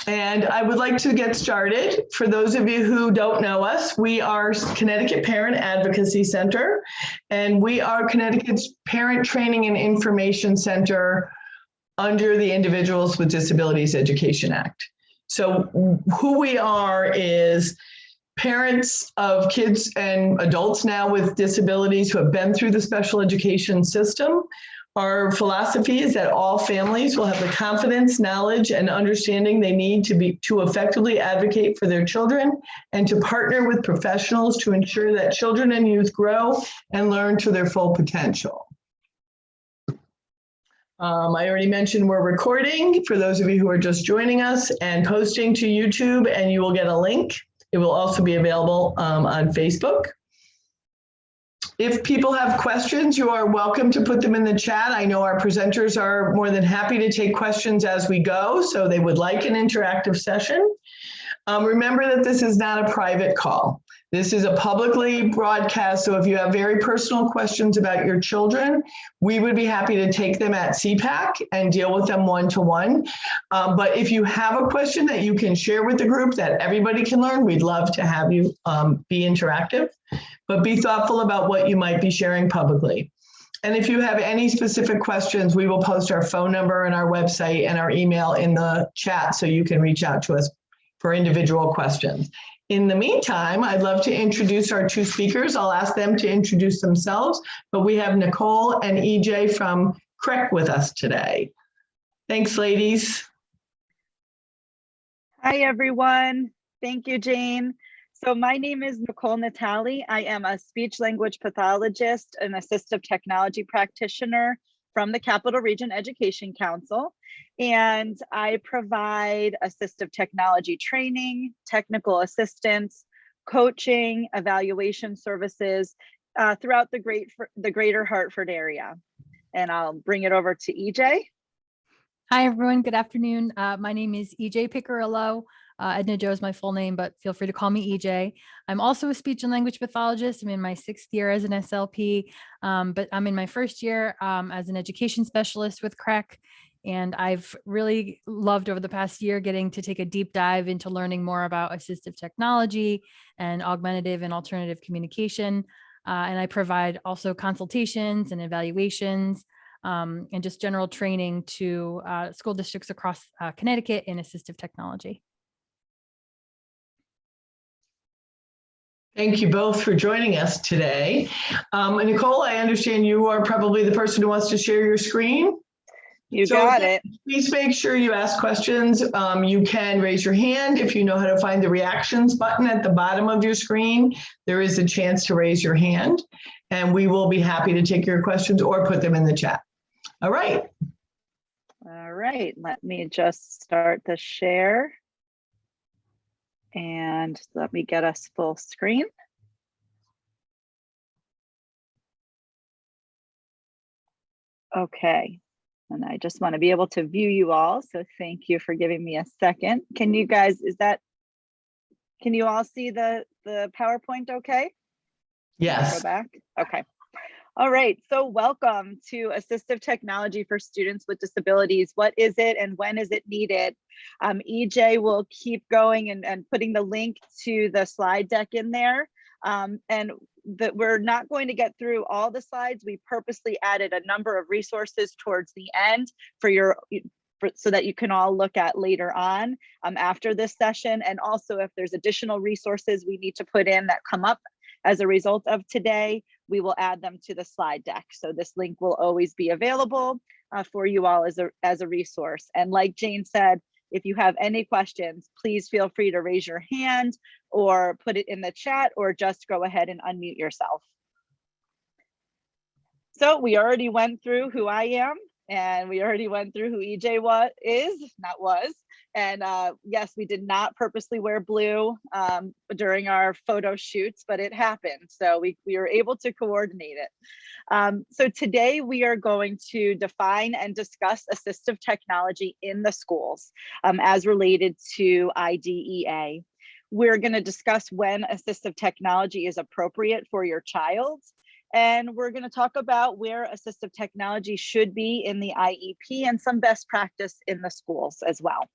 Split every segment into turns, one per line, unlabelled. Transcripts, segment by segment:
And I would like to get started. For those of you who don't know us, we are Connecticut Parent Advocacy Center, and we are Connecticut's Parent Training and Information Center under the Individuals with Disabilities Education Act. So who we are is parents of kids and adults now with disabilities who have been through the special education system. Our philosophy is that all families will have the confidence, knowledge, and understanding they need to effectively advocate for their children and to partner with professionals to ensure that children and youth grow and learn to their full potential. I already mentioned we're recording for those of you who are just joining us and posting to YouTube, and you will get a link. It will also be available on Facebook. If people have questions, you are welcome to put them in the chat. I know our presenters are more than happy to take questions as we go, so they would like an interactive session. Remember that this is not a private call. This is a publicly broadcast, so if you have very personal questions about your children, we would be happy to take them at CPAC and deal with them one-to-one. But if you have a question that you can share with the group that everybody can learn, we'd love to have you be interactive, but be thoughtful about what you might be sharing publicly. And if you have any specific questions, we will post our phone number and our website and our email in the chat so you can reach out to us for individual questions. In the meantime, I'd love to introduce our two speakers. I'll ask them to introduce themselves, but we have Nicole and EJ from CREC with us today. Thanks, ladies.
Hi, everyone. Thank you, Jane. So my name is Nicole Natale. I am a speech language pathologist and assistive technology practitioner from the Capital Region Education Council. And I provide assistive technology training, technical assistance, coaching, evaluation services throughout the greater Hartford area. And I'll bring it over to EJ.
Hi, everyone. Good afternoon. My name is EJ Piccirillo. Edna Joe is my full name, but feel free to call me EJ. I'm also a speech and language pathologist. I'm in my 6th year as an SLP, but I'm in my 1st year as an education specialist with CREC. And I've really loved over the past year getting to take a deep dive into learning more about assistive technology and augmentative and alternative communication. And I provide also consultations and evaluations and just general training to school districts across Connecticut in assistive technology.
Thank you both for joining us today. Nicole, I understand you are probably the person who wants to share your screen.
You got it.
Please make sure you ask questions. You can raise your hand if you know how to find the reactions button at the bottom of your screen. There is a chance to raise your hand, and we will be happy to take your questions or put them in the chat. All right.
All right. Let me just start the share. And let me get us full screen. Okay, and I just want to be able to view you all. So thank you for giving me a second. Can you guys, can you all see the PowerPoint okay?
Yes.
Go back. Okay. All right, so welcome to Assistive Technology for Students with Disabilities. What is it and when is it needed? EJ will keep going and putting the link to the slide deck in there. And we're not going to get through all the slides. We purposely added a number of resources towards the end so that you can all look at later on after this session. And also if there's additional resources we need to put in that come up as a result of today, we will add them to the slide deck. So this link will always be available for you all as a resource. And like Jane said, if you have any questions, please feel free to raise your hand or put it in the chat or just go ahead and unmute yourself. So we already went through who I am, and we already went through who EJ was. And yes, we did not purposely wear blue during our photo shoots, but it happened. So we were able to coordinate it. So today we are going to define and discuss assistive technology in the schools as related to IDEA. We're going to discuss when assistive technology is appropriate for your child. And we're going to talk about where assistive technology should be in the IEP and some best practice in the schools as well.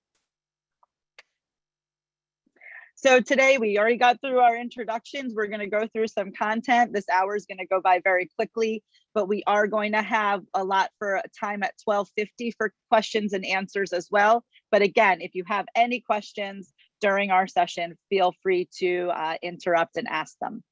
So today we already got through our introductions. We're going to go through some content. This hour is going to go by very quickly, but we are going to have a lot for time at 12:50 for questions and answers as well. But again, if you have any questions during our session, feel free to interrupt and ask them.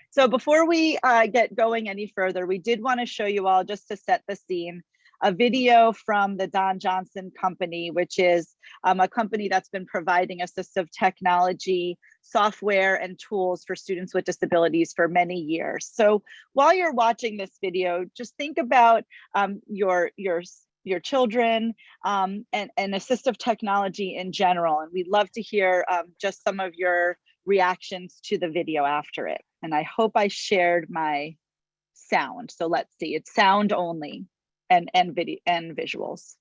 So before we get going any further, we did want to show you all, just to set the scene, a video from the Don Johnson Company, which is a company that's been providing assistive technology software and tools for students with disabilities for many years. So while you're watching this video, just think about your children and assistive technology in general. And we'd love to hear just some of your reactions to the video after it. And I hope I shared my sound. So let's see, it's sound only and video and visuals.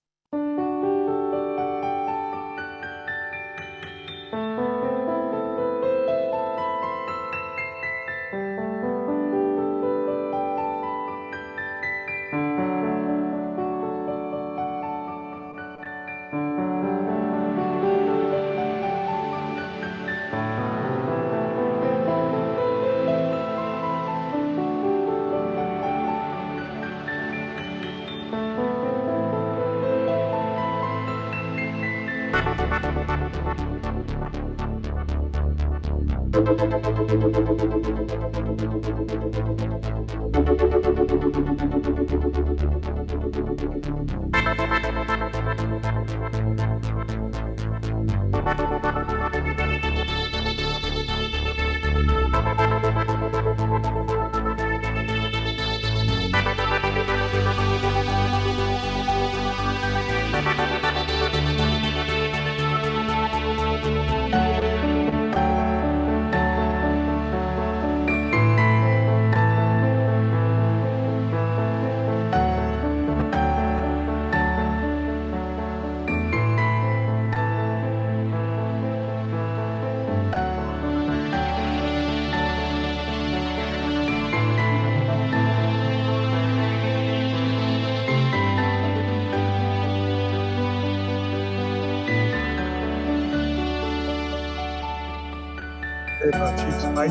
Chiefs fight.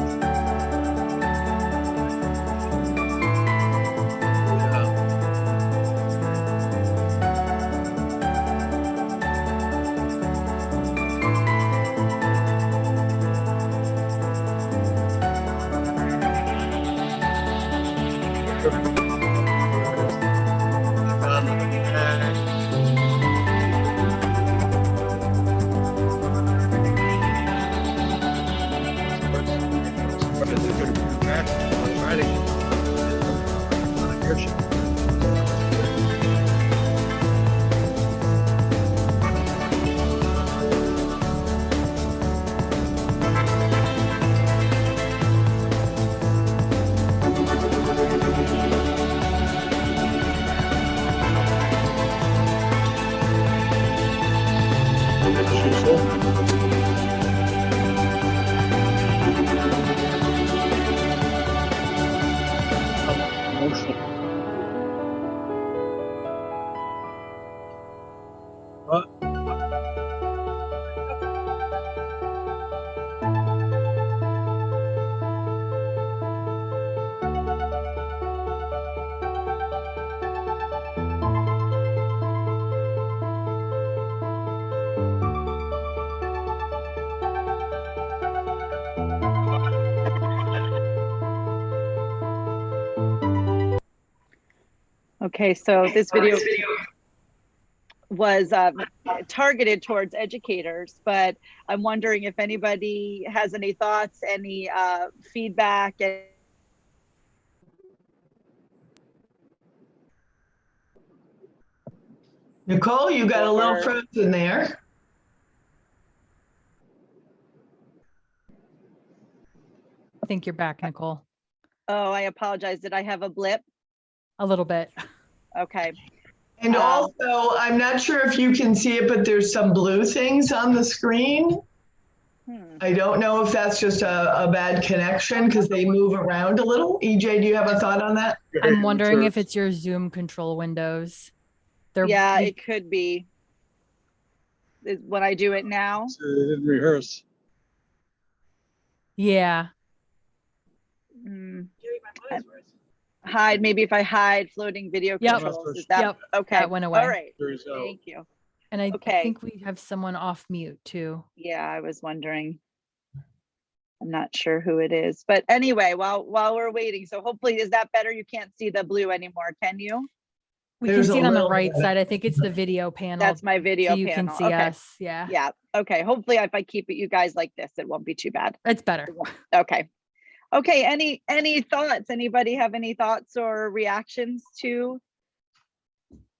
Okay, so this video was targeted towards educators, but I'm wondering if anybody has any thoughts, any feedback.
Nicole, you got a little frozen there.
I think you're back, Nicole.
Oh, I apologize. Did I have a blip?
A little bit.
Okay.
And also, I'm not sure if you can see it, but there's some blue things on the screen. I don't know if that's just a bad connection because they move around a little. EJ, do you have a thought on that?
I'm wondering if it's your Zoom control windows.
Yeah, it could be. is when I do it now.
So they didn't rehearse.
Yeah.
Hide, maybe if I hide floating video
Yep.
controls, is that
Yep.
okay?
That went away.
All right,
There's no-
thank you.
And I
Okay.
think we have someone off mute too.
Yeah, I was wondering. I'm not sure who it is, but anyway, while we're waiting, so hopefully, is that better? You can't see the blue anymore, can you?
We can
There's
see
a
it on the
little
right
bit.
side. I think it's the video panel.
That's my video
so you
panel.
can see
Okay.
us. Yeah.
Yeah, okay, hopefully if I keep it you guys like this, it won't be too bad.
It's better.
Okay. Okay, any thoughts? Anybody have any thoughts or reactions to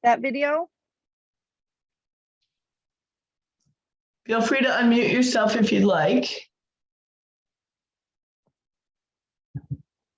that video?
Feel free to unmute yourself if you'd like.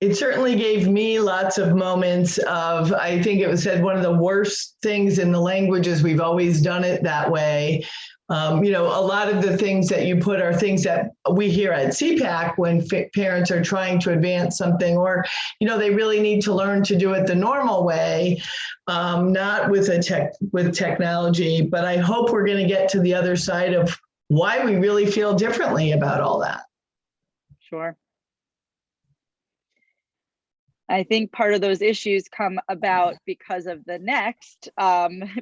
It certainly gave me lots of moments of, I think it was said, one of the worst things in the language is we've always done it that way. You know, a lot of the things that you put are things that we hear at CPAC when parents are trying to advance something, or, you know, they really need to learn to do it the normal way, not with technology. But I hope we're going to get to the other side of why we really feel differently about all that.
Sure. I think part of those issues come about because of the next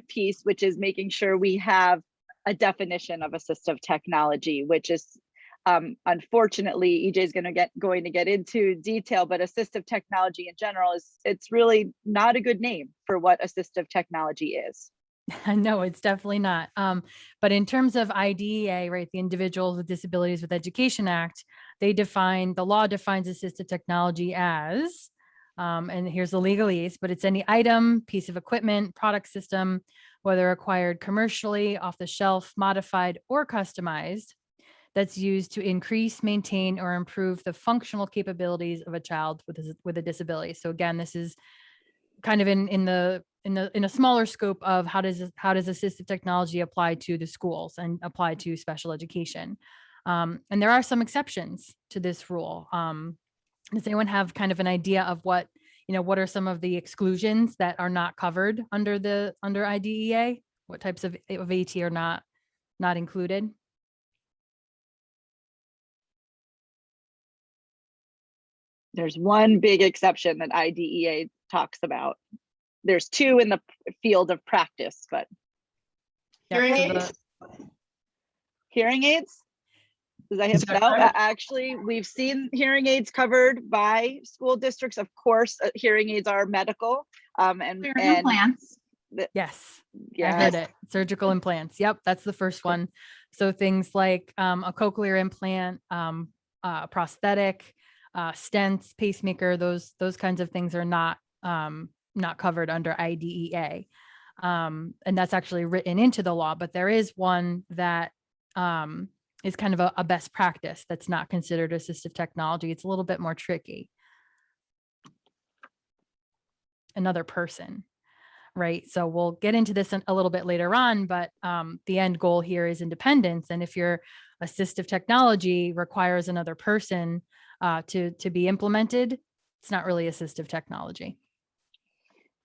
piece, which is making sure we have a definition of assistive technology, which is unfortunately, EJ is going to get into detail, but assistive technology in general it's really not a good name for what assistive technology is.
No, it's definitely not. But in terms of IDEA, right, the Individuals with Disabilities with Education Act, the law defines assistive technology as, and here's the legalese, but it's any item, piece of equipment, product system, whether acquired commercially, off the shelf, modified, or customized, that's used to increase, maintain, or improve the functional capabilities of a child with a disability. So again, this is kind of in a smaller scope of how does assistive technology apply to the schools and apply to special education. And there are some exceptions to this rule. Does anyone have kind of an idea of what are some of the exclusions that are not covered under IDEA? What types of AT are not included?
There's one big exception that IDEA talks about. There's two in the field of practice, but
Hearing aids?
Hearing aids? Does I have no? Actually, we've seen hearing aids covered by school districts. Of course, hearing aids are medical. And
implants.
Yes,
yes.
I heard it. Surgical implants. Yep, that's the first one. So things like a cochlear implant, prosthetic, stents, pacemaker, those kinds of things are not covered under IDEA. And that's actually written into the law, but there is one that is kind of a best practice that's not considered assistive technology. It's a little bit more tricky. Another person, right? So we'll get into this a little bit later on, but the end goal here is independence. And if your assistive technology requires another person to be implemented, it's not really assistive technology.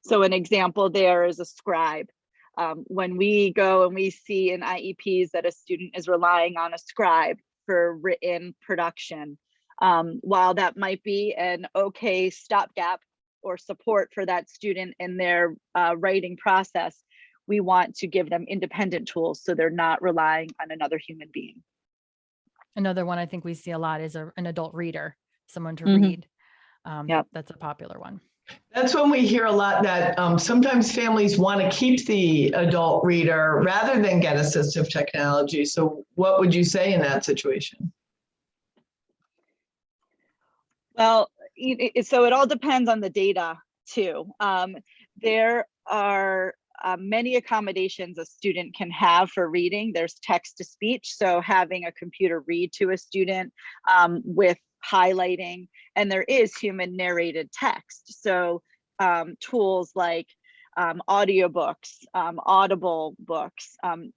So an example there is a scribe. When we go and we see in IEPs that a student is relying on a scribe for written production, while that might be an okay stopgap or support for that student in their writing process, we want to give them independent tools so they're not relying on another human being.
Another one I think we see a lot is an adult reader, someone to read.
Yep.
That's a popular one.
That's when we hear a lot that sometimes families want to keep the adult reader rather than get assistive technology. So what would you say in that situation?
Well, so it all depends on the data too. There are many accommodations a student can have for reading. There's text to speech, so having a computer read to a student with highlighting, and there is human narrated text. So tools like audiobooks, Audible books,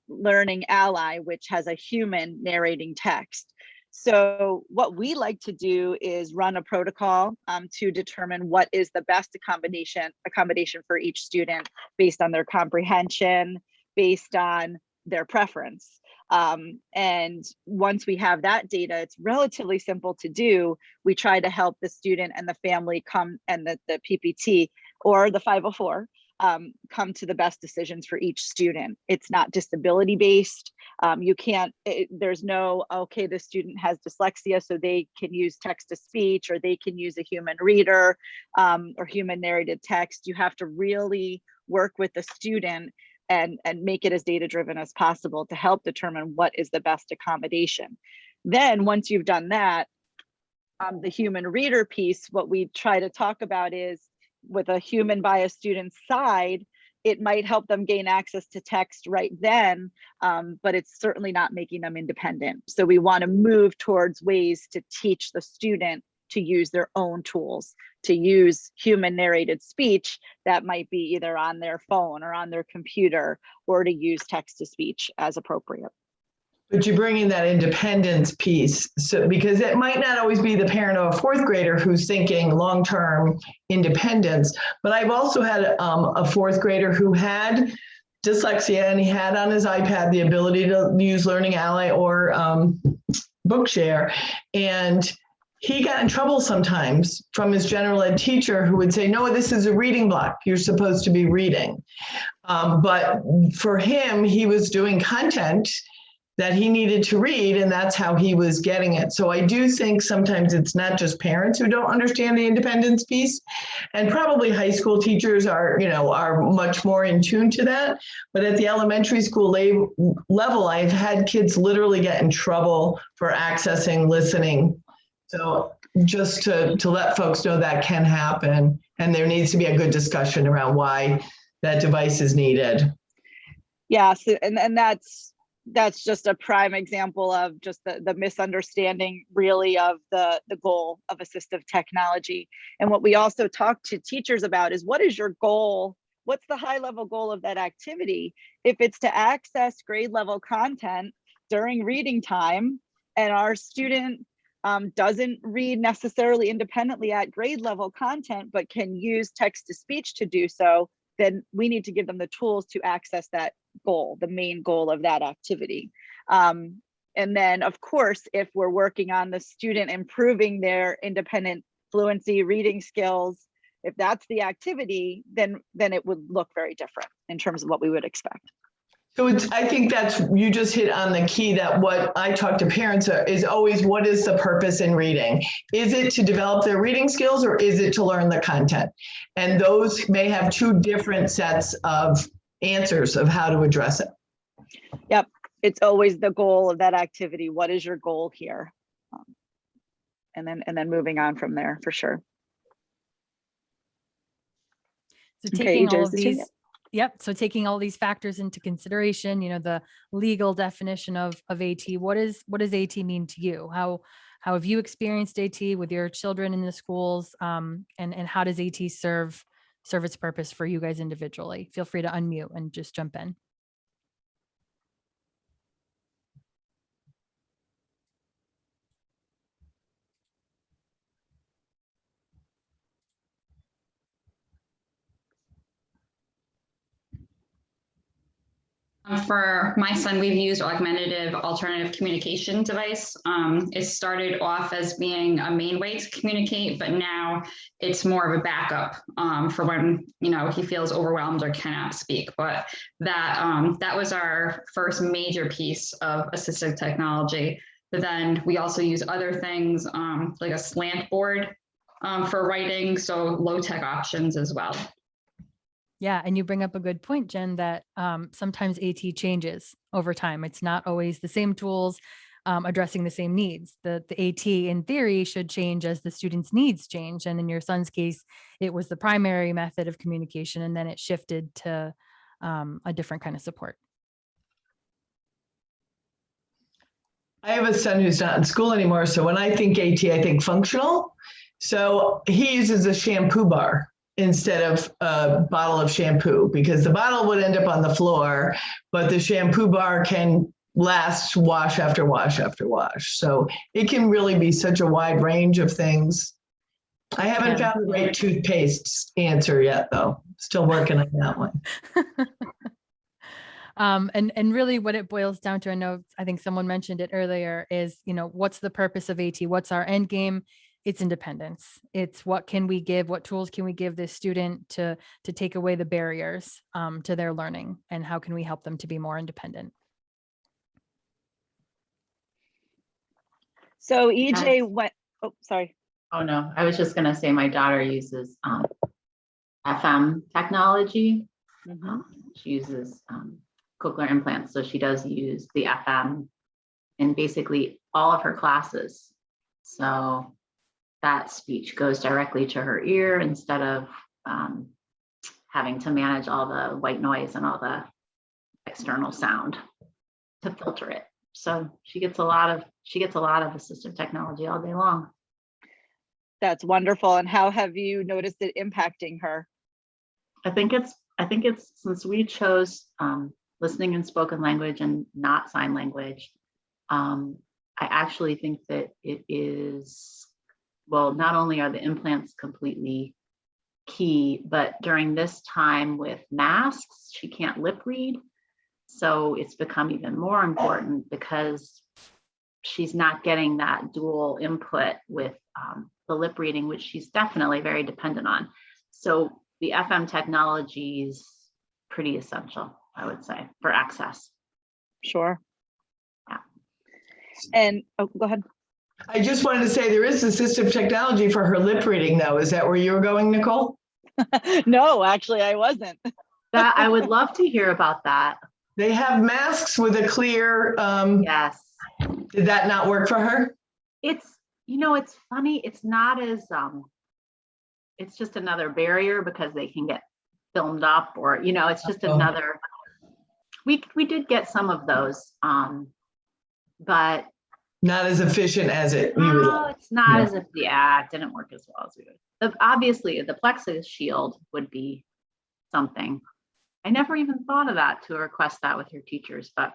Learning Ally, which has a human narrating text. So what we like to do is run a protocol to determine what is the best accommodation for each student based on their comprehension, based on their preference. And once we have that data, it's relatively simple to do. We try to help the student and the family come, and the PPT or the 504 come to the best decisions for each student. It's not disability based. You can't, there's no, okay, the student has dyslexia, so they can use text to speech, or they can use a human reader or human narrated text. You have to really work with the student and make it as data driven as possible to help determine what is the best accommodation. Then once you've done that, the human reader piece, what we try to talk about is, with a human by a student's side, it might help them gain access to text right then, but it's certainly not making them independent. So we want to move towards ways to teach the student to use their own tools, to use human narrated speech that might be either on their phone or on their computer, or to use text to speech as appropriate.
But you bring in that independence piece, so because it might not always be the parent of a fourth grader who's thinking long-term independence, but I've also had a fourth grader who had dyslexia, and he had on his iPad the ability to use Learning Ally or Bookshare, and he got in trouble sometimes from his general ed teacher, who would say, no, this is a reading block. You're supposed to be reading. But for him, he was doing content that he needed to read, and that's how he was getting it. So I do think sometimes it's not just parents who don't understand the independence piece, and probably high school teachers are much more in tune to that. But at the elementary school level, I've had kids literally get in trouble for accessing listening. So just to let folks know that can happen, and there needs to be a good discussion around why that device is needed.
Yeah, so, and that's just a prime example of just the misunderstanding really of the goal of assistive technology. And what we also talk to teachers about is, what is your goal? What's the high level goal of that activity? If it's to access grade level content during reading time, and our student doesn't read necessarily independently at grade level content, but can use text to speech to do so, then we need to give them the tools to access that goal, the main goal of that activity. And then of course, if we're working on the student improving their independent fluency reading skills, if that's the activity, then it would look very different in terms of what we would expect.
So I think you just hit on the key, that what I talk to parents is always, what is the purpose in reading? Is it to develop their reading skills, or is it to learn the content? And those may have two different sets of answers of how to address it.
Yep, it's always the goal of that activity. What is your goal here? And then moving on from there, for sure.
So taking
okay,
all of these, yep. So taking all these factors into consideration, the legal definition of AT, what does AT mean to you? How have you experienced AT with your children in the schools? And how does AT serve its purpose for you guys individually? Feel free to unmute and just jump in.
For my son, we've used augmentative alternative communication device. It started off as being a main way to communicate, but now it's more of a backup for when he feels overwhelmed or cannot speak. But that was our first major piece of assistive technology. But then we also use other things like a slant board for writing, so low tech options as well.
Yeah, and you bring up a good point, Jen, that sometimes AT changes over time. It's not always the same tools addressing the same needs. The AT in theory should change as the student's needs change. And in your son's case, it was the primary method of communication, and then it shifted to a different kind of support.
I have a son who's not in school anymore, so when I think AT, I think functional. So he uses a shampoo bar instead of a bottle of shampoo, because the bottle would end up on the floor, but the shampoo bar can last wash after wash after wash. So it can really be such a wide range of things. I haven't found the right toothpaste answer yet, though. Still working on that one.
And really what it boils down to, I think someone mentioned it earlier, is, what's the purpose of AT? What's our end game? It's independence. It's what can we give, what tools can we give this student to take away the barriers to their learning, and how can we help them to be more independent?
So EJ went, oh, sorry.
Oh, no, I was just going to say my daughter uses FM technology. She uses cochlear implants. So she does use the FM in basically all of her classes. So that speech goes directly to her ear instead of having to manage all the white noise and all the external sound to filter it. So she gets a lot of assistive technology all day long.
That's wonderful. And how have you noticed it impacting her?
I think it's since we chose listening and spoken language and not sign language. I actually think that it is, well, not only are the implants completely key, but during this time with masks, she can't lip read. So it's become even more important because she's not getting that dual input with the lip reading, which she's definitely very dependent on. So the FM technology is pretty essential, I would say, for access.
Sure.
Yeah.
And oh, go ahead.
I just wanted to say there is assistive technology for her lip reading, though. Is that where you were going, Nicole?
No, actually, I wasn't.
That I would love to hear about that.
They have masks with a clear.
Yes.
Did that not work for her?
It's, it's funny. It's not as, it's just another barrier because they can get filmed up, or, it's just another, we did get some of those, but
not as efficient as it.
No, it's not as if the ad didn't work as well as we would. Obviously, the Plexus Shield would be something. I never even thought of that, to request that with your teachers, but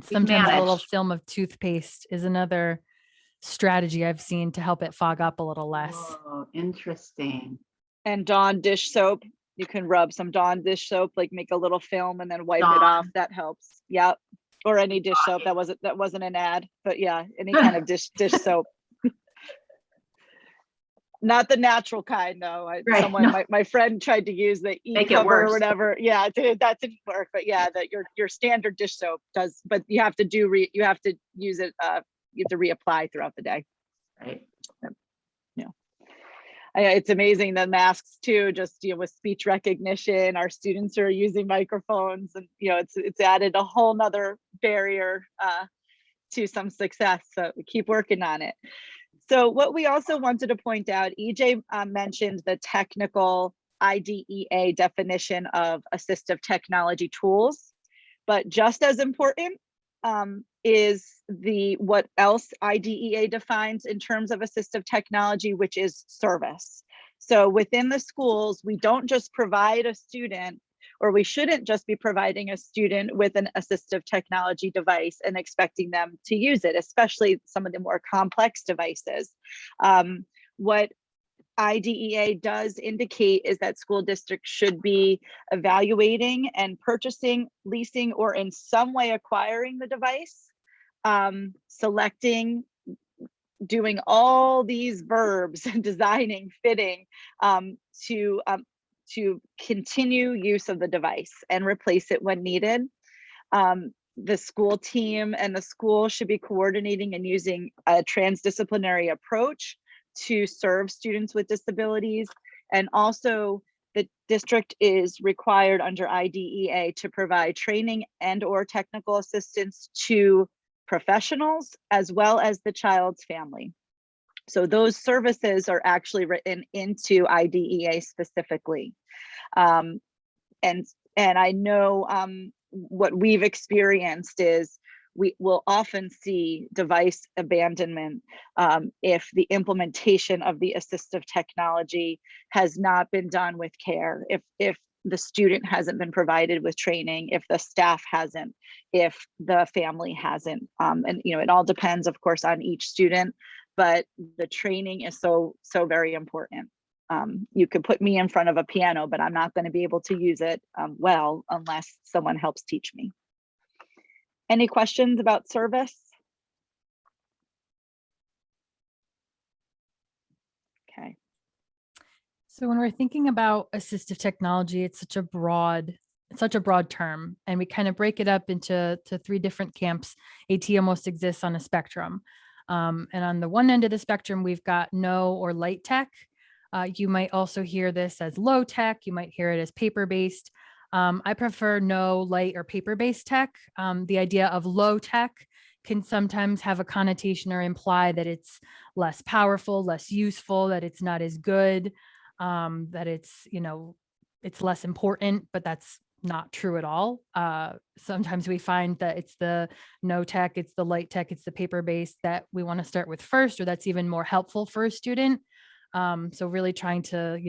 sometimes a little film of toothpaste is another strategy I've seen to help it fog up a little less.
Oh, interesting.
And Dawn dish soap, you can rub some Dawn dish soap, like make a little film and then wipe it off. That helps. Yep. Or any dish soap. That wasn't an ad, but yeah, any kind of dish soap. Not the natural kind, though. My friend tried to use the e-cover or whatever. Yeah, that didn't work. But yeah, that your standard dish soap does. But you have to use it. You have to reapply throughout the day.
Right.
Yeah. It's amazing, the masks too. Just with speech recognition, our students are using microphones, and it's added a whole nother barrier to some success. So we keep working on it. So what we also wanted to point out, EJ mentioned the technical IDEA definition of assistive technology tools, but just as important is what else IDEA defines in terms of assistive technology, which is service. So within the schools, we don't just provide a student, or we shouldn't just be providing a student with an assistive technology device and expecting them to use it, especially some of the more complex devices. What IDEA does indicate is that school districts should be evaluating and purchasing, leasing, or in some way acquiring the device, selecting, doing all these verbs, designing, fitting, to continue use of the device and replace it when needed. The school team and the school should be coordinating and using a transdisciplinary approach to serve students with disabilities. And also the district is required under IDEA to provide training and/or technical assistance to professionals as well as the child's family. So those services are actually written into IDEA specifically. And I know what we've experienced is we will often see device abandonment if the implementation of the assistive technology has not been done with care, if the student hasn't been provided with training, if the staff hasn't, if the family hasn't. And it all depends, of course, on each student, but the training is so very important. You could put me in front of a piano, but I'm not going to be able to use it well unless someone helps teach me. Any questions about service? Okay.
So when we're thinking about assistive technology, it's such a broad term, and we kind of break it up into three different camps. AT almost exists on a spectrum. And on the one end of the spectrum, we've got no or light tech. You might also hear this as low tech. You might hear it as paper-based. I prefer no, light, or paper-based tech. The idea of low tech can sometimes have a connotation or imply that it's less powerful, less useful, that it's not as good, that it's, it's less important, but that's not true at all. Sometimes we find that it's the no tech, it's the light tech, it's the paper-based that we want to start with first, or that's even more helpful for a student. So really trying to,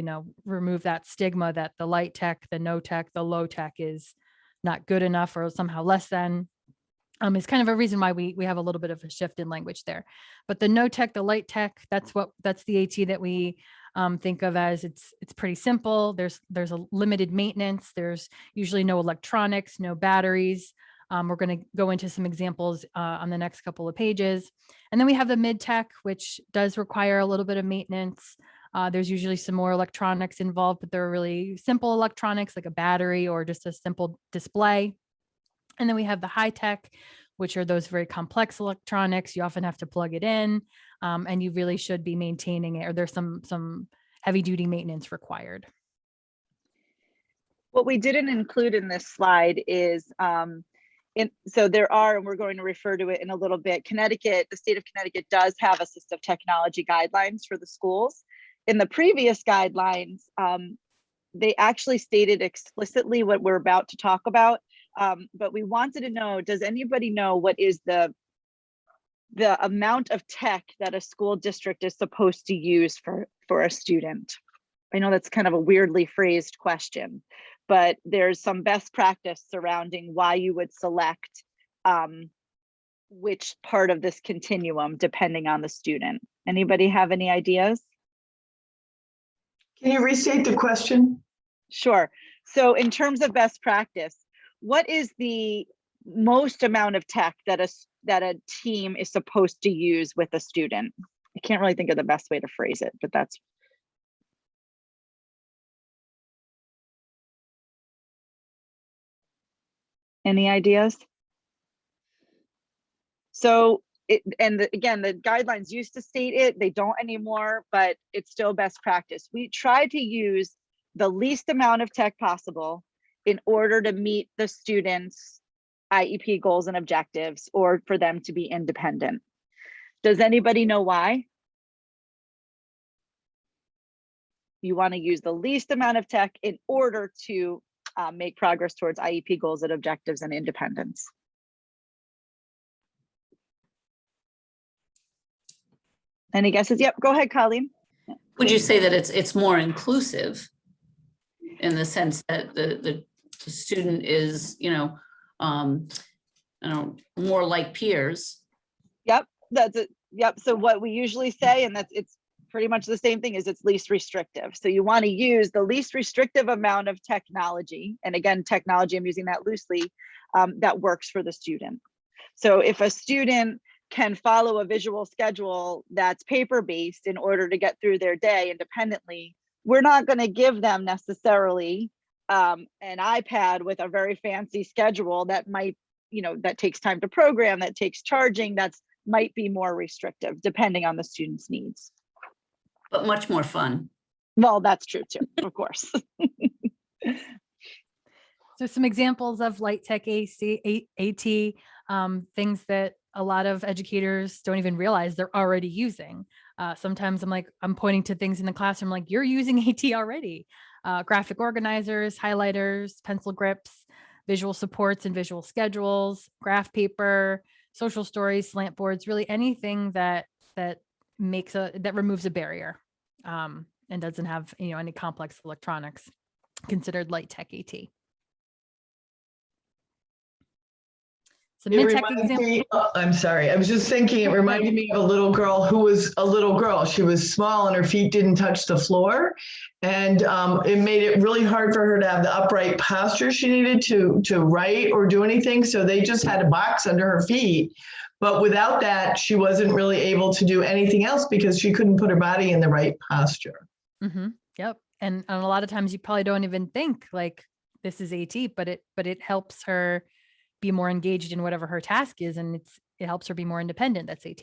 remove that stigma that the light tech, the no tech, the low tech is not good enough or somehow less than. Is kind of a reason why we have a little bit of a shift in language there. But the no tech, the light tech, that's the AT that we think of as it's pretty simple. There's a limited maintenance. There's usually no electronics, no batteries. We're going to go into some examples on the next couple of pages. And then we have the mid tech, which does require a little bit of maintenance. There's usually some more electronics involved, but they're really simple electronics like a battery or just a simple display. And then we have the high tech, which are those very complex electronics. You often have to plug it in, and you really should be maintaining it, or there's some heavy duty maintenance required.
What we didn't include in this slide is, so there are, and we're going to refer to it in a little bit, Connecticut, the state of Connecticut does have assistive technology guidelines for the schools. In the previous guidelines, they actually stated explicitly what we're about to talk about. But we wanted to know, does anybody know what is the amount of tech that a school district is supposed to use for a student? I know that's kind of a weirdly phrased question, but there's some best practice surrounding why you would select which part of this continuum depending on the student. Anybody have any ideas?
Can you restate the question?
Sure. So in terms of best practice, what is the most amount of tech that a team is supposed to use with a student? I can't really think of the best way to phrase it, but that's. Any ideas? So again, the guidelines used to state it, they don't anymore, but it's still best practice. We try to use the least amount of tech possible in order to meet the students' IEP goals and objectives, or for them to be independent. Does anybody know why? You want to use the least amount of tech in order to make progress towards IEP goals and objectives and independence. Any guesses? Yep, go ahead, Colleen.
Would you say that it's more inclusive in the sense that the student is, more like peers?
Yep, that's it. Yep. So what we usually say, and it's pretty much the same thing, is it's least restrictive. So you want to use the least restrictive amount of technology. And again, technology, I'm using that loosely, that works for the student. So if a student can follow a visual schedule that's paper-based in order to get through their day independently, we're not going to give them necessarily an iPad with a very fancy schedule that might, that takes time to program, that takes charging, that's might be more restrictive depending on the student's needs.
But much more fun.
Well, that's true too, of course.
So some examples of light tech AT, things that a lot of educators don't even realize they're already using. Sometimes I'm pointing to things in the classroom like, you're using AT already. Graphic organizers, highlighters, pencil grips, visual supports and visual schedules, graph paper, social stories, slant boards, really anything that removes a barrier and doesn't have any complex electronics, considered light tech AT. Some
It
mid-tech
reminds
example.
me, I'm sorry, I was just thinking, it reminded me of a little girl who was a little girl. She was small and her feet didn't touch the floor. And it made it really hard for her to have the upright posture she needed to write or do anything. So they just had a box under her feet. But without that, she wasn't really able to do anything else because she couldn't put her body in the right posture.
Yep. And a lot of times you probably don't even think like this is AT, but it helps her be more engaged in whatever her task is, and it helps her be more independent. That's AT.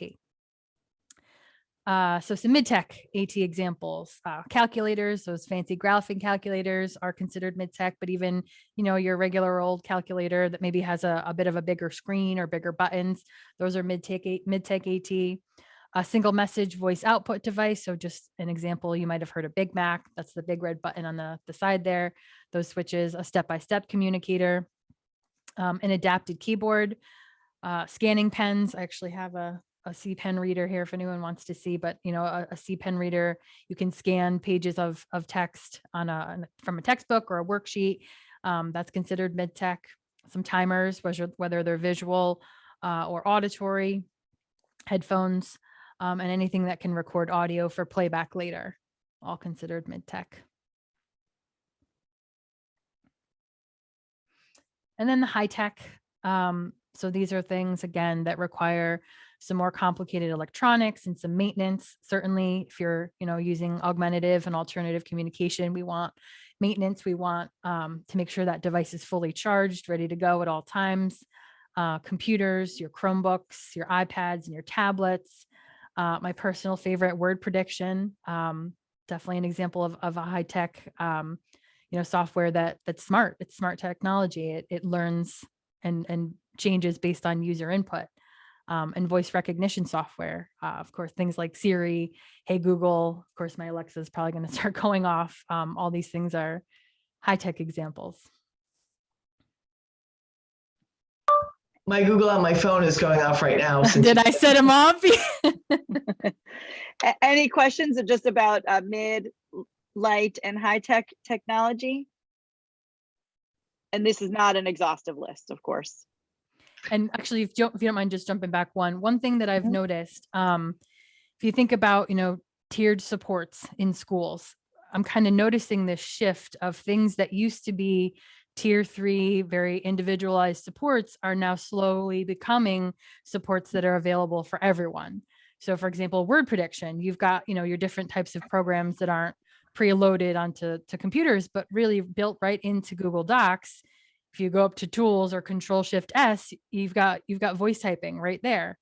So some mid-tech AT examples, calculators, those fancy graphing calculators are considered mid-tech, but even, your regular old calculator that maybe has a bit of a bigger screen or bigger buttons, those are mid-tech AT. A single message voice output device. So just an example, you might have heard of Big Mac. That's the big red button on the side there. Those switches, a step-by-step communicator, an adapted keyboard, scanning pens. I actually have a C pen reader here if anyone wants to see, but a C pen reader, you can scan pages of text from a textbook or a worksheet. That's considered mid-tech. Some timers, whether they're visual or auditory, headphones, and anything that can record audio for playback later, all considered mid-tech. And then the high-tech. So these are things, again, that require some more complicated electronics and some maintenance. Certainly, if you're using augmentative and alternative communication, we want maintenance. We want to make sure that device is fully charged, ready to go at all times. Computers, your Chromebooks, your iPads, and your tablets. My personal favorite, word prediction. Definitely an example of a high-tech software that's smart. It's smart technology. It learns and changes based on user input. And voice recognition software. Of course, things like Siri, Hey Google, of course, my Alexa is probably going to start going off. All these things are high-tech examples.
My Google on my phone is going off right now.
Did I set them off?
Any questions just about mid, light, and high-tech technology? And this is not an exhaustive list, of course.
And actually, if you don't mind just jumping back one thing that I've noticed, if you think about, tiered supports in schools, I'm kind of noticing this shift of things that used to be tier 3, very individualized supports are now slowly becoming supports that are available for everyone. So for example, word prediction, you've got, your different types of programs that aren't preloaded onto computers, but really built right into Google Docs. If you go up to tools or Control-Shift-S, you've got voice typing right there.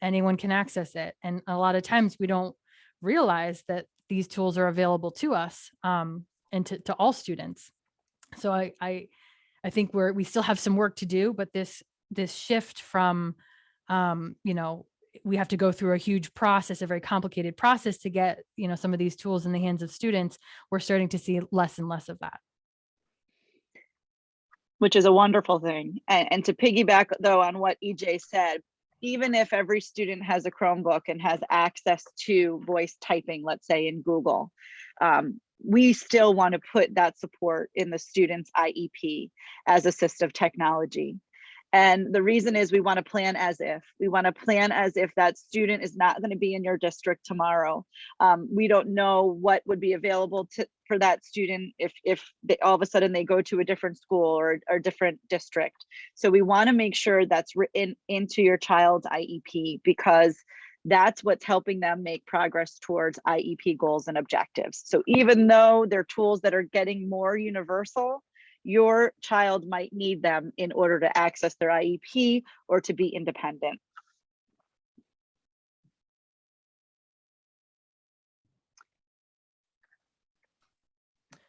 Anyone can access it. And a lot of times we don't realize that these tools are available to us and to all students. So I think we still have some work to do, but this shift from, we have to go through a huge process, a very complicated process to get, some of these tools in the hands of students. We're starting to see less and less of that.
Which is a wonderful thing. And to piggyback though on what EJ said, even if every student has a Chromebook and has access to voice typing, let's say in Google, we still want to put that support in the student's IEP as assistive technology. And the reason is we want to plan as if that student is not going to be in your district tomorrow. We don't know what would be available for that student if they, all of a sudden they go to a different school or a different district. So we want to make sure that's written into your child's IEP, because that's what's helping them make progress towards IEP goals and objectives. So even though they're tools that are getting more universal, your child might need them in order to access their IEP or to be independent.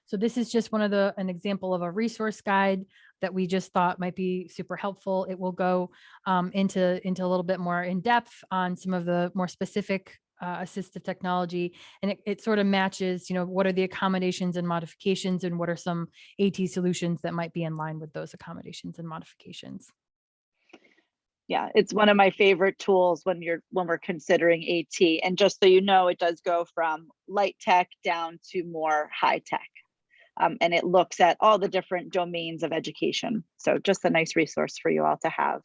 So this is just an example of a resource guide that we just thought might be super helpful. It will go into a little bit more in depth on some of the more specific assistive technology, and it sort of matches, what are the accommodations and modifications, and what are some AT solutions that might be in line with those accommodations and modifications.
Yeah, it's one of my favorite tools when we're considering AT. And just so you know, it does go from light tech down to more high tech. And it looks at all the different domains of education. So just a nice resource for you all to have.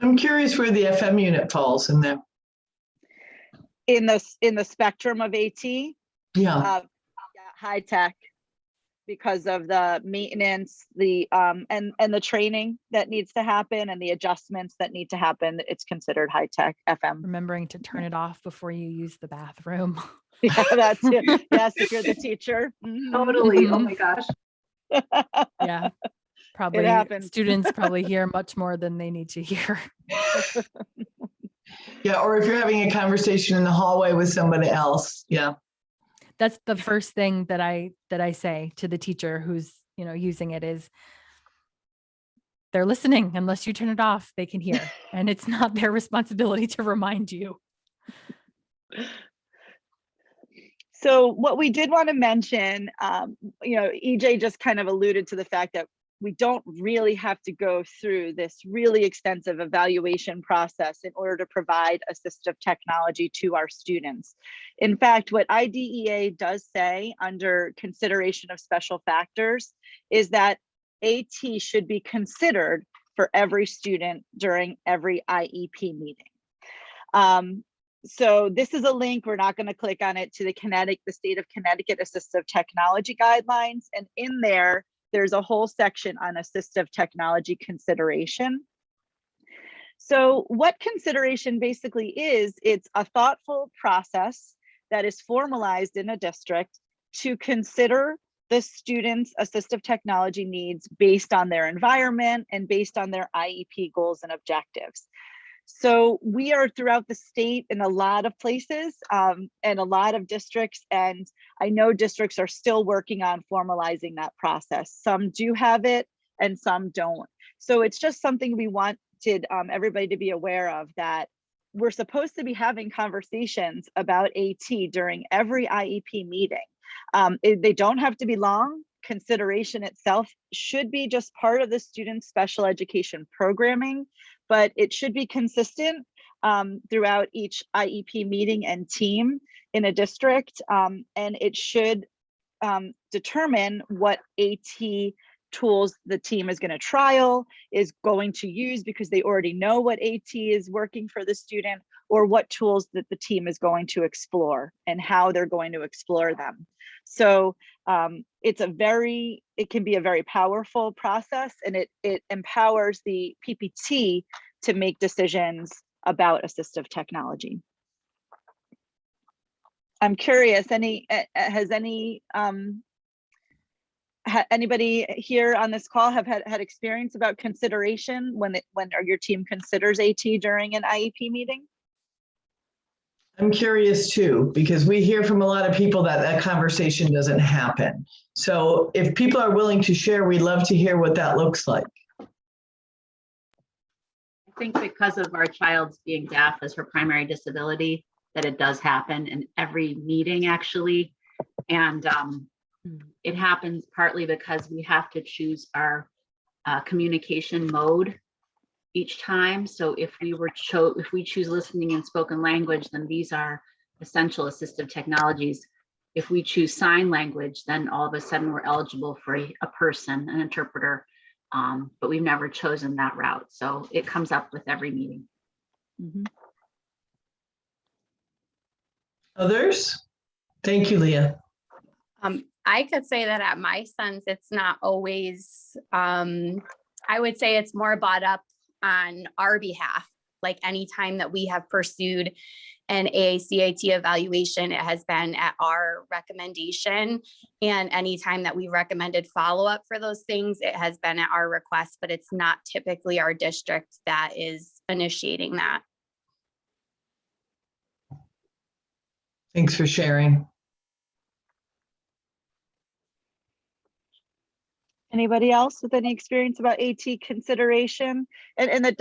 I'm curious where the FM unit falls in there.
In the spectrum of AT,
Yeah,
high tech, because of the maintenance, the and the training that needs to happen and the adjustments that need to happen. It's considered high tech FM.
Remembering to turn it off before you use the bathroom.
Yeah, that's it. Yes, if you're the teacher. Mhm.
Totally. Oh my gosh.
Yeah, probably
happens.
students probably hear much more than they need to hear.
yeah. Or if you're having a conversation in the hallway with somebody else, yeah.
That's the first thing that I say to the teacher who's, you know, using it is they're listening. Unless you turn it off, they can hear, and it's not their responsibility to remind you.
So what we did want to mention, you know, EJ just kind of alluded to the fact that we don't really have to go through this really extensive evaluation process in order to provide assistive technology to our students. In fact, what IDEA does say under consideration of special factors is that AT should be considered for every student during every IEP meeting. So this is a link, we're not going to click on it, to the state of Connecticut Assistive Technology Guidelines. And in there's a whole section on assistive technology consideration. So what consideration basically is, it's a thoughtful process that is formalized in a district to consider the students' assistive technology needs based on their environment and based on their IEP goals and objectives. So we are throughout the state in a lot of places and a lot of districts, and I know districts are still working on formalizing that process. Some do have it and some don't. So it's just something we wanted everybody to be aware of, that we're supposed to be having conversations about AT during every IEP meeting. They don't have to be long. Consideration itself should be just part of the student's special education programming, but it should be consistent throughout each IEP meeting and team in a district, and it should determine what AT tools the team is going to trial, is going to use because they already know what AT is working for the student, or what tools that the team is going to explore and how they're going to explore them. So it can be a very powerful process, and it empowers the PPT to make decisions about assistive technology. I'm curious, has anybody here on this call have had experience about consideration when your team considers AT during an IEP meeting?
I'm curious too, because we hear from a lot of people that conversation doesn't happen. So if people are willing to share, we'd love to hear what that looks like.
I think because of our child's being deaf as her primary disability, that it does happen in every meeting actually. And it happens partly because we have to choose our communication mode each time. So if we choose listening and spoken language, then these are essential assistive technologies. If we choose sign language, then all of a sudden we're eligible for a person, an interpreter, but we've never chosen that route. So it comes up with every meeting.
Mm-hmm.
Others? Thank you, Leah.
I could say that at my sense, it's not always, I would say it's more brought up on our behalf. Like anytime that we have pursued an AACAT evaluation, it has been at our recommendation. And anytime that we recommended follow-up for those things, it has been at our request, but it's not typically our district that is initiating that.
Thanks for sharing.
Anybody else with any experience about AT consideration? And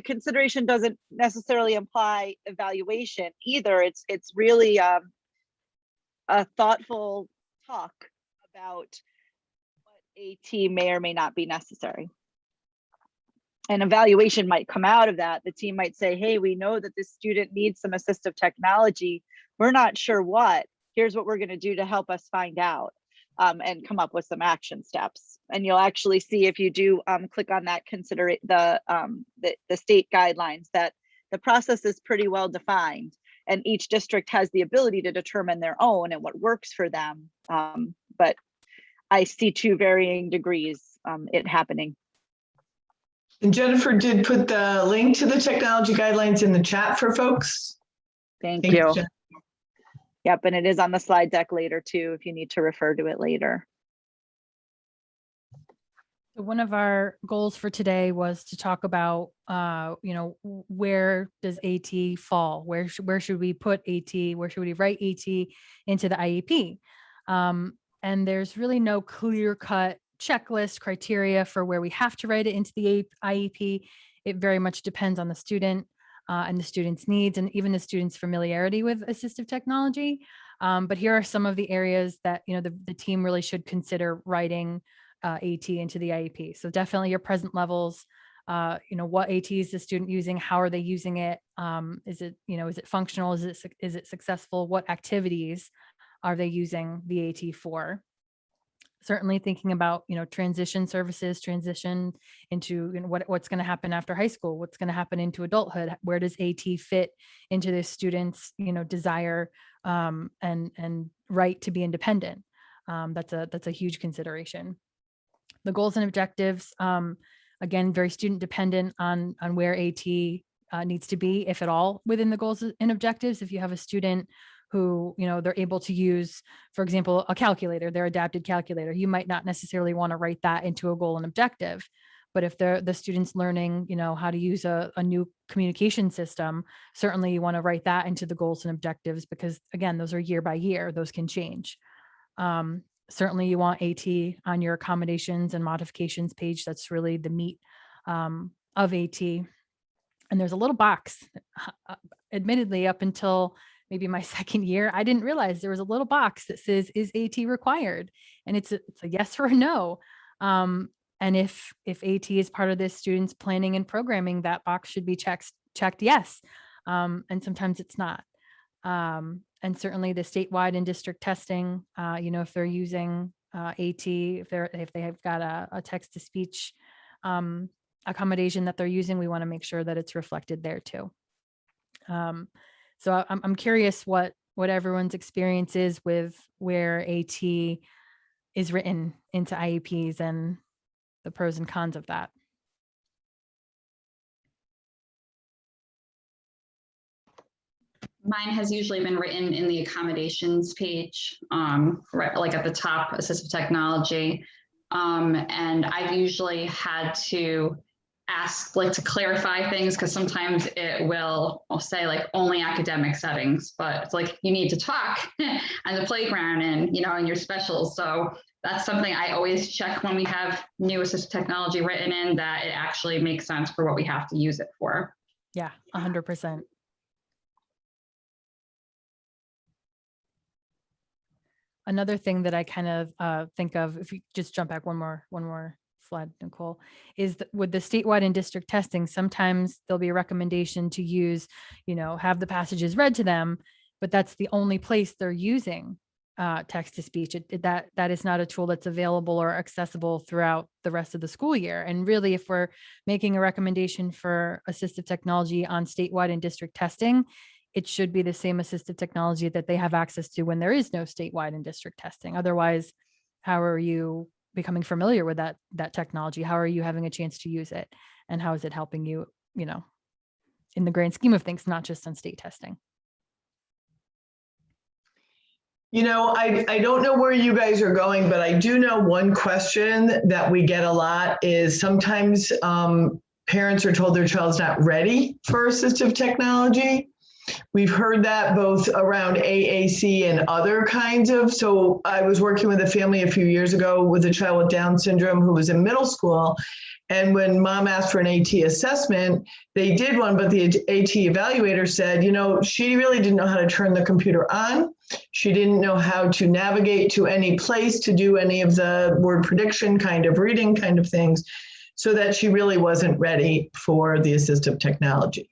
consideration doesn't necessarily imply evaluation either. It's really a thoughtful talk about what AT may or may not be necessary. An evaluation might come out of that. The team might say, hey, we know that this student needs some assistive technology. We're not sure what. Here's what we're going to do to help us find out. and come up with some action steps. And you'll actually see, if you do click on that, consider the state guidelines, that the process is pretty well defined, and each district has the ability to determine their own and what works for them. But I see to varying degrees it happening.
And Jennifer did put the link to the technology guidelines in the chat for folks.
Thank you.
Jen.
Yep, and it is on the slide deck later too, if you need to refer to it later.
So one of our goals for today was to talk about, where does AT fall? Where should we put AT? Where should we write AT into the IEP? And there's really no clear-cut checklist criteria for where we have to write it into the IEP. It very much depends on the student and the student's needs, and even the student's familiarity with assistive technology. But here are some of the areas that the team really should consider writing AT into the IEP. So definitely your present levels, what AT is the student using? How are they using it? Is it functional? Is it successful? What activities are they using the AT for? Certainly thinking about, transition services, transition into what's going to happen after high school, what's going to happen into adulthood. Where does AT fit into the student's, desire and right to be independent? That's a huge consideration. The goals and objectives, again, very student dependent on where AT needs to be, if at all, within the goals and objectives. If you have a student who, they're able to use, for example, a calculator, their adapted calculator, you might not necessarily want to write that into a goal and objective. But if the student's learning, how to use a new communication system, certainly you want to write that into the goals and objectives, because again, those are year by year, those can change. Certainly you want AT on your accommodations and modifications page. That's really the meat of AT. And there's a little box, admittedly, up until maybe my second year, I didn't realize there was a little box that says, is AT required? And it's a yes or a no. And if AT is part of this student's planning and programming, that box should be checked yes. And sometimes it's not. And certainly the statewide and district testing, if they're using AT, if they have got a text to speech accommodation that they're using, we want to make sure that it's reflected there too. So I'm curious what everyone's experience is with where AT is written into IEPs and the pros and cons of that.
Mine has usually been written in the accommodations page, right, like at the top, assistive technology. And I've usually had to ask, to clarify things, because sometimes I'll say only academic settings, but it's you need to talk on the playground and, in your specials. So that's something I always check when we have new assistive technology written in, that it actually makes sense for what we have to use it for.
Yeah, 100%. Another thing that I kind of think of, if you just jump back one more slide, Nicole, is that with the statewide and district testing, sometimes there'll be a recommendation to use, have the passages read to them, but that's the only place they're using text to speech. That is not a tool that's available or accessible throughout the rest of the school year. And really, if we're making a recommendation for assistive technology on statewide and district testing, it should be the same assistive technology that they have access to when there is no statewide and district testing. Otherwise, how are you becoming familiar with that technology? How are you having a chance to use it? And how is it helping you, in the grand scheme of things, not just on state testing?
I don't know where you guys are going, but I do know one question that we get a lot is sometimes parents are told their child's not ready for assistive technology. We've heard that both around AAC and other kinds of, so I was working with a family a few years ago with a child with Down syndrome who was in middle school. And when mom asked for an AT assessment, they did one, but the AT evaluator said, she really didn't know how to turn the computer on. She didn't know how to navigate to any place to do any of the word prediction kind of reading kind of things, so that she really wasn't ready for the assistive technology.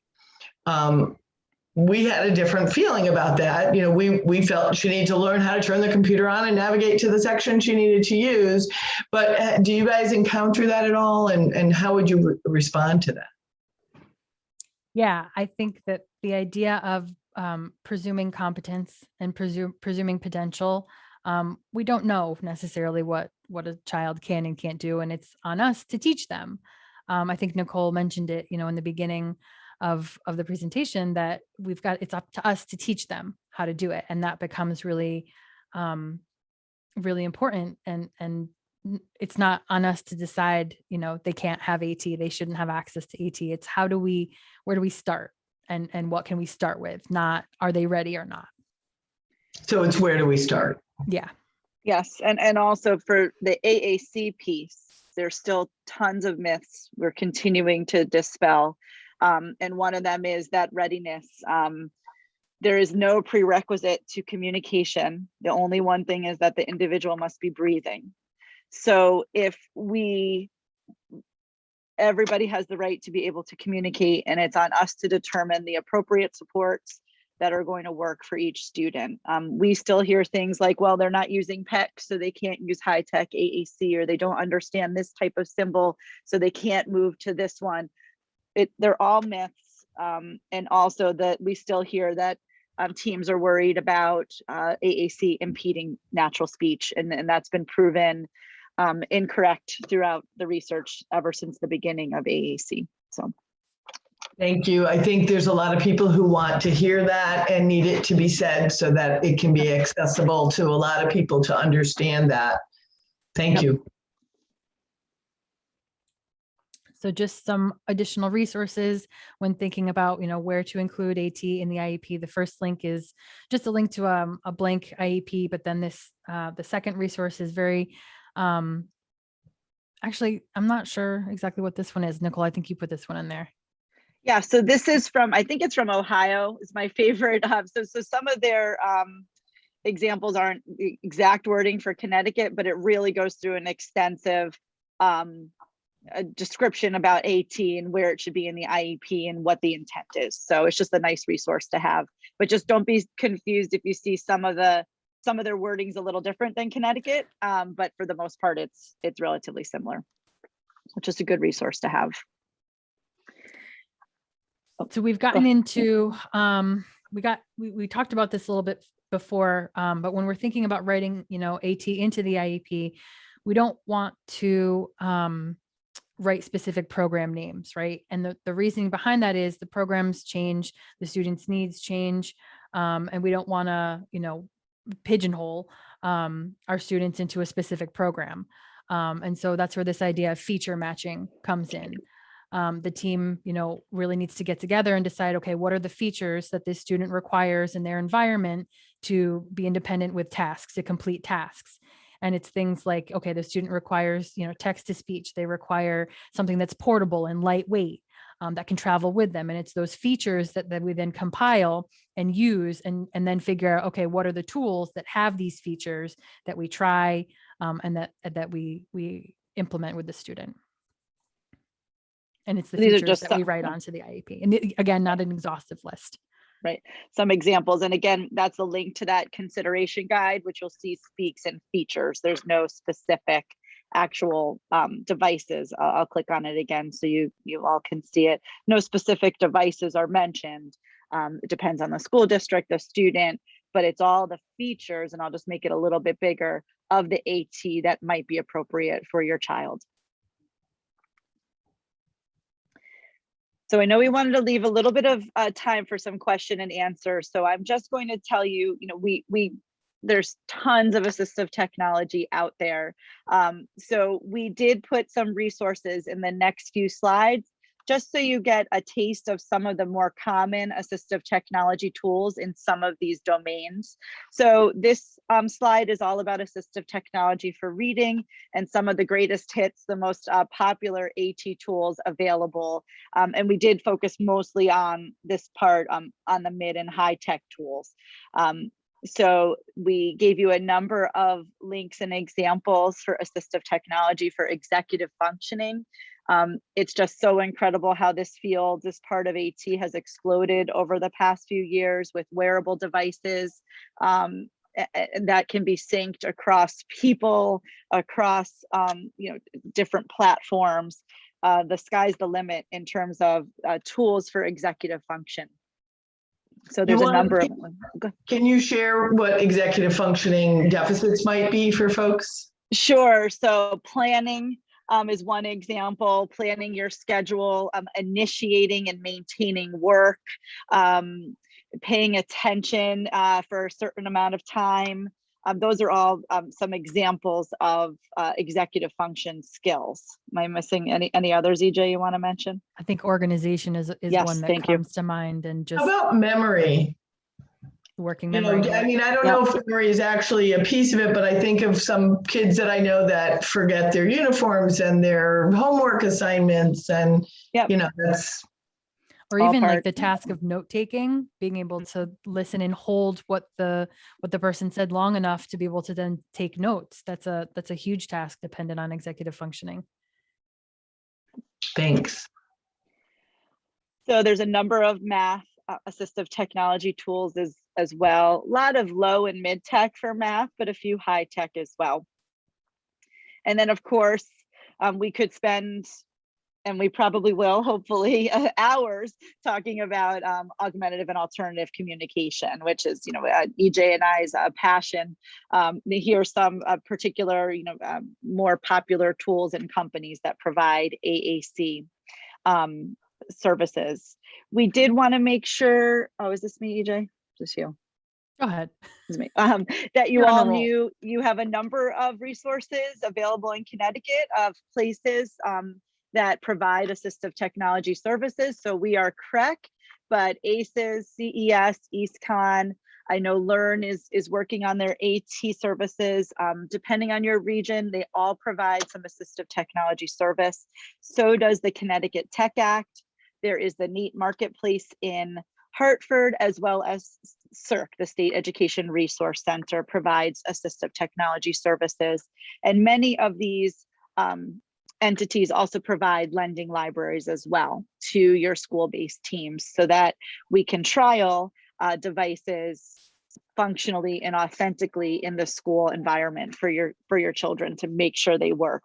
we had a different feeling about that. You know, we felt she needed to learn how to turn the computer on and navigate to the section she needed to use. But do you guys encounter that at all? And how would you respond to that?
Yeah, I think that the idea of presuming competence and presuming potential, we don't know necessarily what a child can and can't do, and it's on us to teach them. I think Nicole mentioned it, you know, in the beginning of the presentation, that it's up to us to teach them how to do it, and that becomes really really important. And it's not on us to decide, you know, they can't have AT, they shouldn't have access to AT. It's where do we start, and what can we start with, not are they ready or not.
So it's where do we start?
Yeah.
Yes, and also for the AAC piece, there's still tons of myths we're continuing to dispel. And one of them is that readiness. There is no prerequisite to communication. The only one thing is that the individual must be breathing. So if everybody has the right to be able to communicate, and it's on us to determine the appropriate supports that are going to work for each student. We still hear things like, well, they're not using PEC, so they can't use high-tech AAC, or they don't understand this type of symbol, so they can't move to this one. They're all myths. And also that we still hear that teams are worried about AAC impeding natural speech, and that's been proven incorrect throughout the research ever since the beginning of AAC. So.
Thank you. I think there's a lot of people who want to hear that and need it to be said so that it can be accessible to a lot of people to understand that. Thank you.
So just some additional resources when thinking about, you know, where to include AT in the IEP. The first link is just a link to a blank IEP, but then the second resource is very, actually, I'm not sure exactly what this one is. Nicole, I think you put this one in there.
Yeah, so this is from, I think it's from Ohio, is my favorite. So some of their examples aren't the exact wording for Connecticut, but it really goes through an extensive description about AT and where it should be in the IEP and what the intent is. So it's just a nice resource to have, but just don't be confused if you see some of their wordings a little different than Connecticut, but for the most part, it's relatively similar. So just a good resource to have.
So we've gotten into, we talked about this a little bit before, but when we're thinking about writing, you know, AT into the IEP, we don't want to write specific program names, right? And the reasoning behind that is the programs change, the students' needs change, and we don't want to, you know, pigeonhole our students into a specific program. And so that's where this idea of feature matching comes in. The team, you know, really needs to get together and decide, okay, what are the features that this student requires in their environment to be independent with tasks, to complete tasks. And it's things like, okay, the student requires, you know, text to speech. They require something that's portable and lightweight, that can travel with them. And it's those features that we then compile and use and then figure out, okay, what are the tools that have these features that we try and that we implement with the student. And it's the
These are
features
just
that we write onto the IEP. And again, not an exhaustive list.
Right. Some examples. And again, that's a link to that consideration guide, which you'll see speaks and features. There's no specific actual devices. I'll click on it again so you all can see it. No specific devices are mentioned. It depends on the school district, the student, but it's all the features, and I'll just make it a little bit bigger, of the AT that might be appropriate for your child. So I know we wanted to leave a little bit of time for some question and answer. So I'm just going to tell you, you know, there's tons of assistive technology out there. So we did put some resources in the next few slides, just so you get a taste of some of the more common assistive technology tools in some of these domains. So this slide is all about assistive technology for reading and some of the greatest hits, the most popular AT tools available. And we did focus mostly on this part on the mid and high tech tools. So we gave you a number of links and examples for assistive technology for executive functioning. It's just so incredible how this field, this part of AT, has exploded over the past few years with wearable devices that can be synced across people, across different platforms. The sky's the limit in terms of tools for executive function. So there's a number of them.
Can you share what executive functioning deficits might be for folks?
Sure. So planning is one example, planning your schedule, initiating and maintaining work, paying attention for a certain amount of time. Those are all some examples of executive function skills. Am I missing any others, EJ, you want to mention?
I think organization is
Yes,
one that
thank you.
comes to mind, and just
How about memory?
working
You know,
memory.
I mean, I don't know if memory is actually a piece of it, but I think of some kids that I know that forget their uniforms and their homework assignments, and that's.
Or even like the task of note taking, being able to listen and hold what the person said long enough to be able to then take notes. That's a huge task dependent on executive functioning.
Thanks.
So there's a number of math assistive technology tools as well. A lot of low and mid tech for math, but a few high tech as well. And then of course, we could spend, and we probably will, hopefully, hours talking about augmentative and alternative communication, which is, EJ and I's passion. Here's some particular, more popular tools and companies that provide AAC services. We did want to make sure, is this me, EJ? Is this you?
Go ahead.
It's me. That you
You're on a
all
roll.
knew you have a number of resources available in Connecticut of places that provide assistive technology services. So we are CREC, but ACES, CES, EastCon, I know Learn is working on their AT services. Depending on your region, they all provide some assistive technology service. So does the Connecticut Tech Act. There is the NEAT Marketplace in Hartford, as well as CREC, the State Education Resource Center, provides assistive technology services. And many of these entities also provide lending libraries as well to your school-based teams, so that we can trial devices functionally and authentically in the school environment for your children to make sure they work.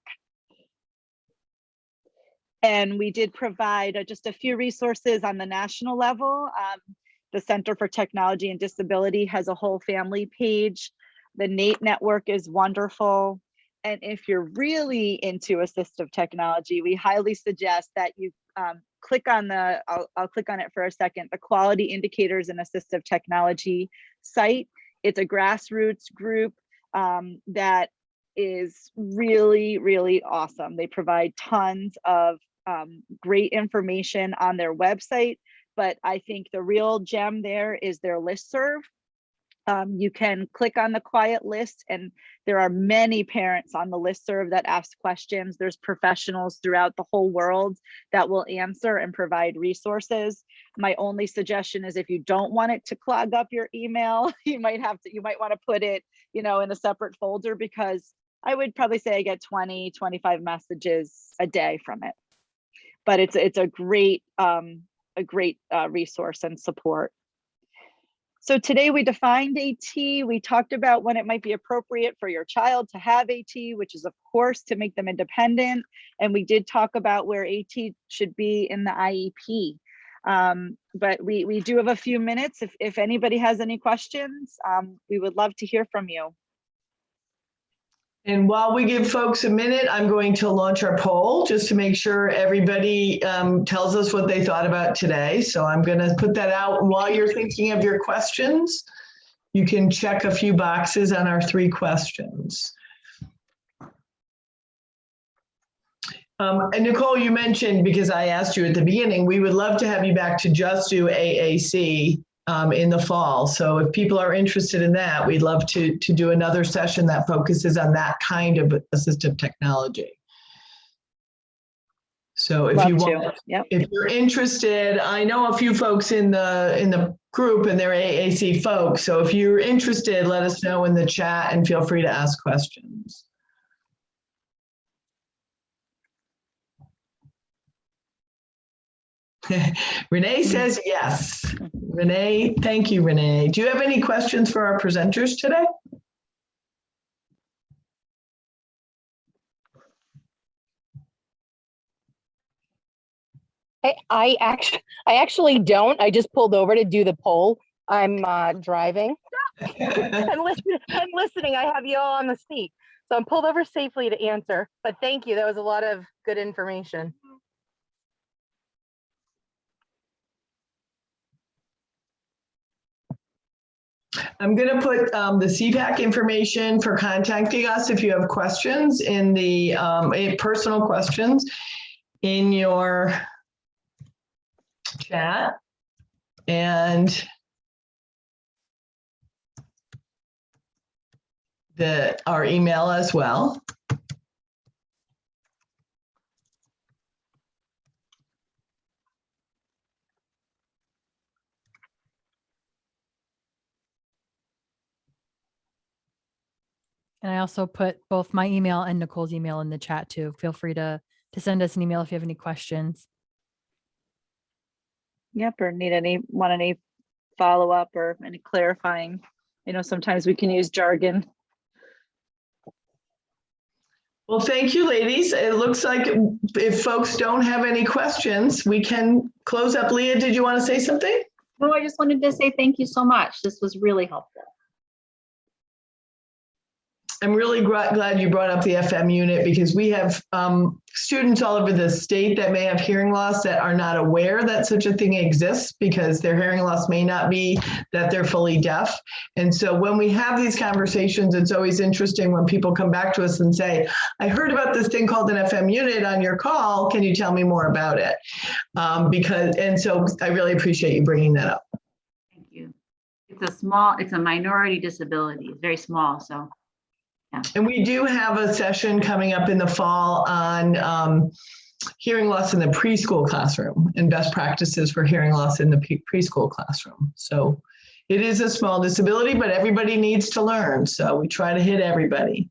And we did provide just a few resources on the national level. The Center for Technology and Disability has a whole family page. The NATE network is wonderful. And if you're really into assistive technology, we highly suggest that you click on I'll click on it for a second, the Quality Indicators in Assistive Technology site. It's a grassroots group that is really, really awesome. They provide tons of great information on their website, but I think the real gem there is their listserv. You can click on the quiet list, and there are many parents on the listserv that ask questions. There's professionals throughout the whole world that will answer and provide resources. My only suggestion is, if you don't want it to clog up your email, you might want to put it, in a separate folder, because I would probably say I get 20, 25 messages a day from it. But it's a great resource and support. So today we defined AT. We talked about when it might be appropriate for your child to have AT, which is of course to make them independent. And we did talk about where AT should be in the IEP. But we do have a few minutes. If anybody has any questions, we would love to hear from you.
And while we give folks a minute, I'm going to launch our poll just to make sure everybody tells us what they thought about today. So I'm going to put that out. While you're thinking of your questions, you can check a few boxes on our 3 questions. And Nicole, you mentioned, because I asked you at the beginning, we would love to have you back to just do AAC in the fall. So if people are interested in that, we'd love to do another session that focuses on that kind of assistive technology. So if if you're interested, I know a few folks in the group, and they're AAC folks. So if you're interested, let us know in the chat and feel free to ask questions. Renee says yes. Renee, thank you, Renee. Do you have any questions for our presenters today?
I actually don't. I just pulled over to do the poll. I'm driving. I'm listening. I have you all on the seat. So I'm pulled over safely to answer. But thank you. That was a lot of good information.
I'm going to put the CPAC information for contacting us if you have questions in the personal questions in your chat. And our email as well.
And I also put both my email and Nicole's email in the chat too. Feel free to send us an email if you have any questions.
Yep, or want any follow-up or any clarifying. You know, sometimes we can use jargon.
Well, thank you, ladies. It looks like if folks don't have any questions, we can close up. Leah, did you want to say something?
No, I just wanted to say thank you so much. This was really helpful.
I'm really glad you brought up the FM unit because we have students all over the state that may have hearing loss that are not aware that such a thing exists because their hearing loss may not be that they're fully deaf. And so when we have these conversations, it's always interesting when people come back to us and say, I heard about this thing called an FM unit on your call. Can you tell me more about it? And so I really appreciate you bringing that up.
Thank you. It's a minority disability. It's very small, so. Yeah.
And we do have a session coming up in the fall on hearing loss in the preschool classroom and best practices for hearing loss in the preschool classroom. So it is a small disability, but everybody needs to learn. So we try to hit everybody.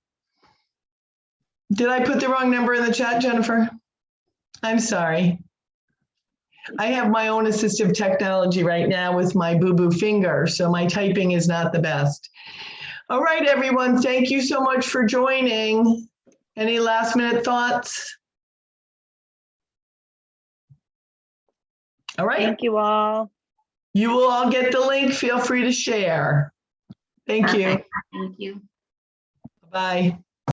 Did I put the wrong number in the chat, Jennifer? I'm sorry. I have my own assistive technology right now with my boo-boo finger, so my typing is not the best. All right, everyone, thank you so much for joining. Any last minute thoughts? All right.
Thank you all.
You will all get the link. Feel free to share. Thank you.
Thank you.
Bye.